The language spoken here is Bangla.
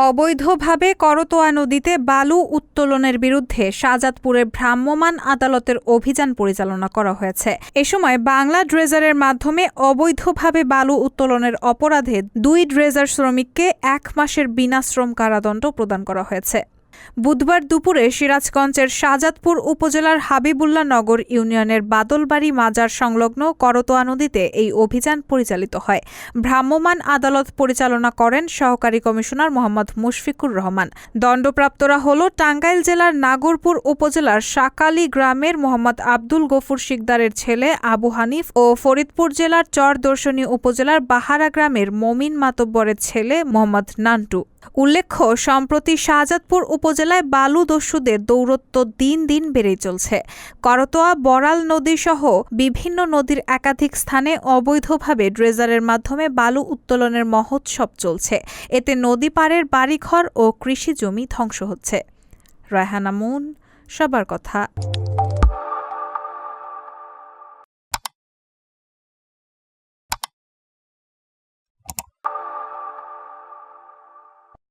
অবৈধভাবে করতোয়া নদীতে বালু উত্তোলনের বিরুদ্ধে শাহজাদপুরের ভ্রাম্যমাণ আদালতের অভিযান পরিচালনা করা হয়েছে। এ সময় বাংলা ড্রেজারের মাধ্যমে অবৈধভাবে বালু উত্তোলনের অপরাধে 2 ড্রেজার শ্রমিককে 1 মাসের বিনাশ্রম কারাদণ্ড প্রদান করা হয়েছে। বুধবার দুপুরে সিরাজগঞ্জের শাহজাদপুর উপজেলার হাবিবুল্লাহ নগর ইউনিয়নের বাদলবাড়ি মাজার সংলগ্ন করতোয়া নদীতে এই অভিযান পরিচালিত হয়। ভ্রাম্যমাণ আদালত পরিচালনা করেন সহকারী কমিশনার মোহাম্মদ মুশফিকুর রহমান। দণ্ডপ্রাপ্তরা হল টাঙ্গাইল জেলার নাগরপুর উপজেলার সাকালি গ্রামের মোহাম্মদ আব্দুল গফুর শিকদারের ছেলে আবু হানিফ ও ফরিদপুর জেলার চরদর্শনী উপজেলার বাহারা গ্রামের মমিন মাতব্বরের ছেলে মোহাম্মদ নান্টু। উল্লেখ্য, সম্প্রতি শাহজাদপুর উপজেলায় বালু দস্যুদের দৌরত্ব দিন দিন বেড়েই চলছে। করতোয়া, বড়াল নদীসহ বিভিন্ন নদীর একাধিক স্থানে অবৈধভাবে ড্রেজারের মাধ্যমে বালু উত্তোলনের মহোৎসব চলছে। এতে নদী পাড়ের বাড়িঘর ও কৃষি জমি ধ্বংস হচ্ছে। রায়হানা মুন, সবার কথা।